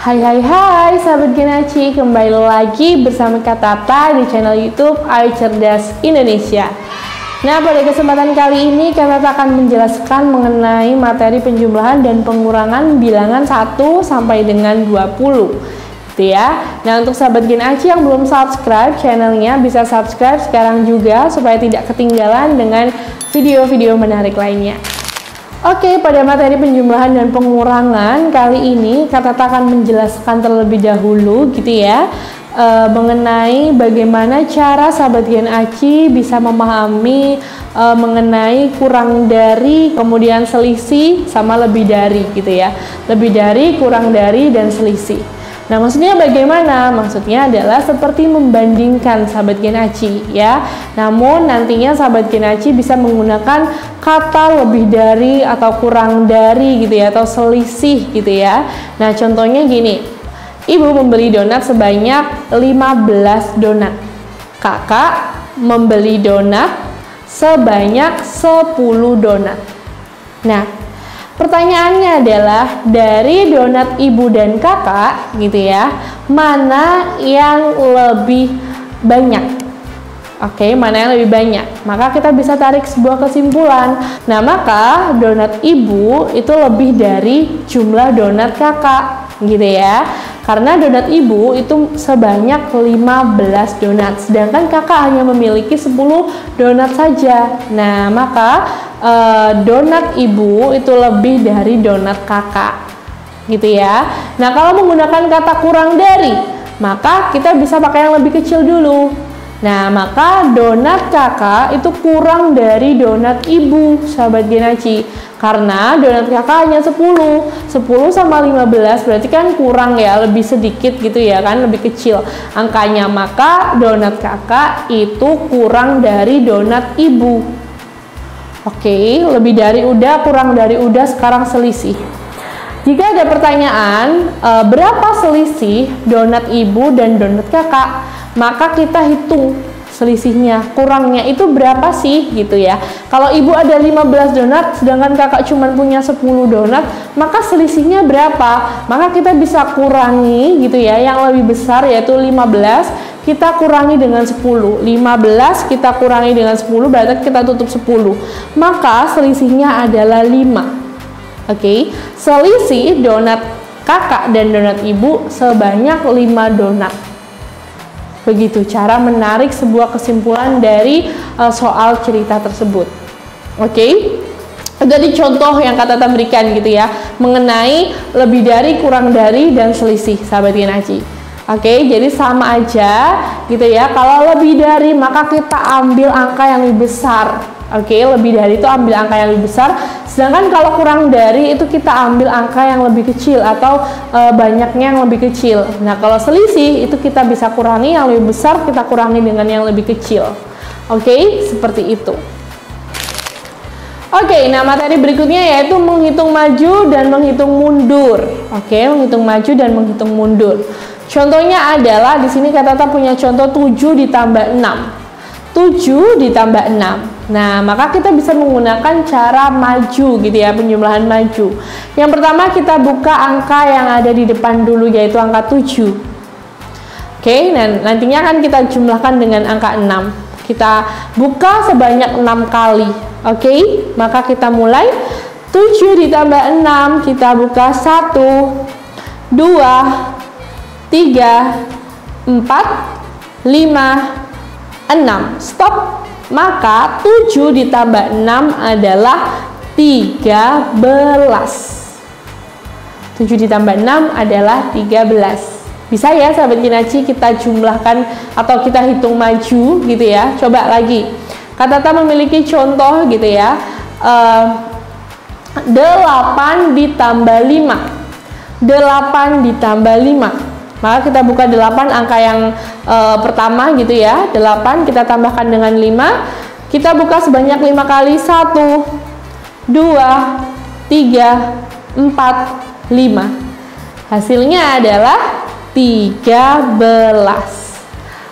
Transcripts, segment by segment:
Hai sahabat Genaci, kembali lagi bersama Kak Tata di channel YouTube Ayu Cerdas Indonesia. Nah, pada kesempatan kali ini Kak Tata akan menjelaskan mengenai materi penjumlahan dan pengurangan bilangan 1 sampai dengan 20. Gitu ya. Nah, untuk sahabat Genaci yang belum subscribe channelnya, bisa subscribe sekarang juga supaya tidak ketinggalan dengan video-video menarik lainnya. Oke, pada materi penjumlahan dan pengurangan kali ini Kak Tata akan menjelaskan terlebih dahulu gitu ya mengenai bagaimana cara sahabat Genaci bisa memahami mengenai kurang dari, kemudian selisih sama lebih dari gitu ya. Lebih dari, kurang dari, dan selisih. Nah, maksudnya bagaimana? Maksudnya adalah seperti membandingkan sahabat Genaci ya. Namun nantinya sahabat Genaci bisa menggunakan kata lebih dari atau kurang dari gitu ya, atau selisih gitu ya. Nah, contohnya gini. Ibu membeli donat sebanyak 15 donat. Kakak membeli donat sebanyak 10 donat. Nah, pertanyaannya adalah dari donat ibu dan kakak gitu ya, mana yang lebih banyak? Oke, mana yang lebih banyak? Maka kita bisa tarik sebuah kesimpulan. Nah, maka donat ibu itu lebih dari jumlah donat kakak gitu ya. Karena donat ibu itu sebanyak 15 donat, sedangkan kakak hanya memiliki 10 donat saja. Nah, maka donat ibu itu lebih dari donat kakak gitu ya. Nah, kalau menggunakan kata kurang dari, maka kita bisa pakai yang lebih kecil dulu. Nah, maka donat kakak itu kurang dari donat ibu sahabat Genaci, karena donat kakak hanya 10 sama 15 berarti kan kurang ya, lebih sedikit gitu ya kan, lebih kecil angkanya. Maka donat kakak itu kurang dari donat ibu. Oke, lebih dari udah, kurang dari udah, sekarang selisih. Jika ada pertanyaan berapa selisih donat ibu dan donat kakak, maka kita hitung selisihnya, kurangnya itu berapa sih gitu ya. Kalau ibu ada 15 donat sedangkan kakak cuma punya 10 donat, maka selisihnya berapa? Maka kita bisa kurangi gitu ya, yang lebih besar yaitu 15 kita kurangi dengan 10. 15 kita kurangi dengan 10 berarti kita tutup 10. Maka selisihnya adalah 5. Oke, selisih donat kakak dan donat ibu sebanyak 5 donat. Begitu cara menarik sebuah kesimpulan dari soal cerita tersebut. Oke, jadi contoh yang Kak Tata berikan gitu ya, mengenai lebih dari, kurang dari, dan selisih sahabat Genaci. Oke, jadi sama aja gitu ya. Kalau lebih dari maka kita ambil angka yang lebih besar. Oke, lebih dari itu ambil angka yang lebih besar. Sedangkan kalau kurang dari itu kita ambil angka yang lebih kecil atau banyaknya yang lebih kecil. Nah, kalau selisih itu kita bisa kurangi yang lebih besar, kita kurangi dengan yang lebih kecil. Oke, seperti itu. Oke, nah materi berikutnya yaitu menghitung maju dan menghitung mundur. Oke, menghitung maju dan menghitung mundur. Contohnya adalah di sini Kak Tata punya contoh 7 ditambah 6. 7 ditambah 6. Nah, maka kita bisa menggunakan cara maju gitu ya, penjumlahan maju. Yang pertama kita buka angka yang ada di depan dulu yaitu angka 7. Oke, dan nantinya akan kita jumlahkan dengan angka 6. Kita buka sebanyak 6 kali. Oke, maka kita mulai 7 ditambah 6, kita buka 1, 2, 3, 4, 5, 6. Stop. Maka 7 ditambah 6 adalah 13. 7 ditambah 6 adalah 13. Bisa ya sahabat Genaci kita jumlahkan atau kita hitung maju gitu ya. Coba lagi. Kak Tata memiliki contoh gitu ya. 8 ditambah 5. 8 ditambah 5. Maka kita buka 8 angka yang pertama gitu ya. 8 kita tambahkan dengan 5. Kita buka sebanyak 5 kali. 1, 2, 3, 4, 5. Hasilnya adalah 13.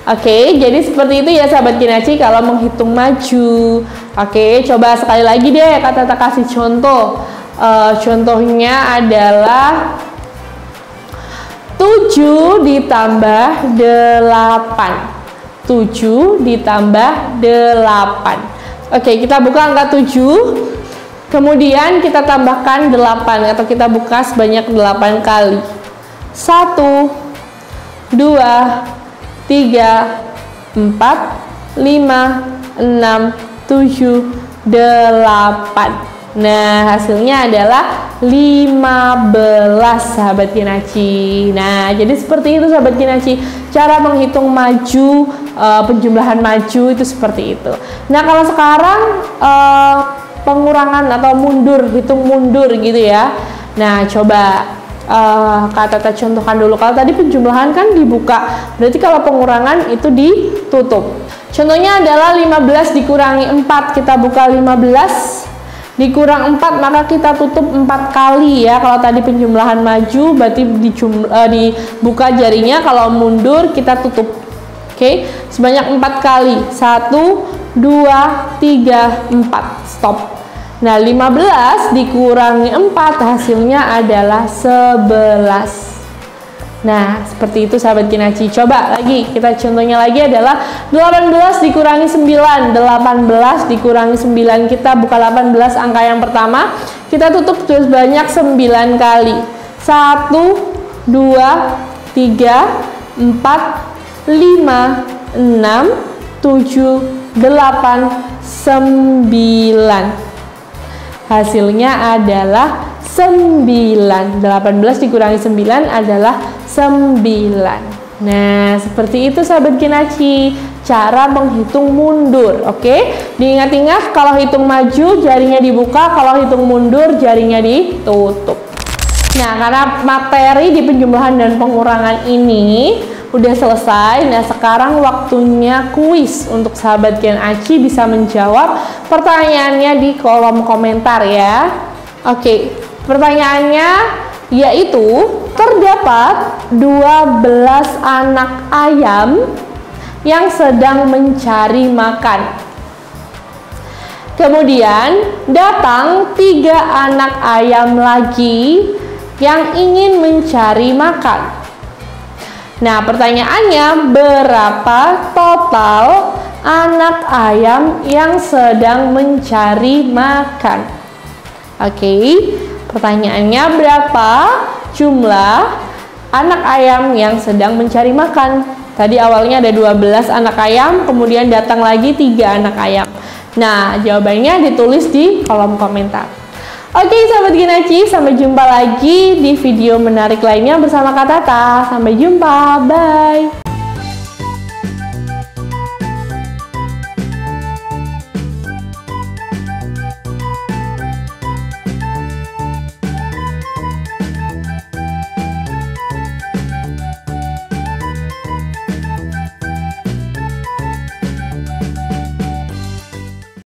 Oke, jadi seperti itu ya sahabat Genaci kalau menghitung maju. Oke, coba sekali lagi deh Kak Tata kasih contoh. Contohnya adalah 7 ditambah 8. 7 ditambah 8. Oke, kita buka angka 7. Kemudian kita tambahkan 8 atau kita buka sebanyak 8 kali. 1, 2, 3, 4, 5, 6, 7, 8. Nah, hasilnya adalah 15, sahabat Kinaci. Nah, jadi seperti itu sahabat Kinaci. Cara menghitung maju, penjumlahan maju itu seperti itu. Nah, kalau sekarang pengurangan atau mundur, hitung mundur gitu ya. Nah, coba Kak Tata contohkan dulu. Kalau tadi penjumlahan kan dibuka, berarti kalau pengurangan itu ditutup. Contohnya adalah 15 dikurangi 4, kita buka 15 dikurang 4, maka kita tutup 4 kali ya. Kalau tadi penjumlahan maju berarti dibuka jarinya, kalau mundur kita tutup. Oke, sebanyak 4 kali. 1, 2, 3, 4. Stop. Nah, 15 dikurangi 4 hasilnya adalah 11. Nah, seperti itu sahabat Kinaci. Coba lagi, kita contohnya lagi adalah 18 dikurangi 9. 18 dikurangi 9, kita buka 18 angka yang pertama, kita tutup sebanyak 9 kali. 1, 2, 3, 4, 5, 6, 7, 8, 9. Hasilnya adalah 9. 18 dikurangi 9 adalah 9. Nah, seperti itu sahabat Kinaci, cara menghitung mundur. Oke, diingat-ingat, kalau hitung maju jarinya dibuka, kalau hitung mundur jarinya ditutup. Nah, karena materi di penjumlahan dan pengurangan ini udah selesai. Nah, sekarang waktunya kuis untuk sahabat Kinaci bisa menjawab pertanyaannya di kolom komentar ya. Oke, pertanyaannya yaitu terdapat 12 anak ayam yang sedang mencari makan. Kemudian datang 3 anak ayam lagi yang ingin mencari makan. Nah, pertanyaannya, berapa total anak ayam yang sedang mencari makan? Oke, pertanyaannya, berapa jumlah anak ayam yang sedang mencari makan? Tadi awalnya ada 12 anak ayam, kemudian datang lagi 3 anak ayam. Nah, jawabannya ditulis di kolom komentar. Oke, sahabat Kinaci, sampai jumpa lagi di video menarik lainnya bersama Kak Tata. Sampai jumpa, bye!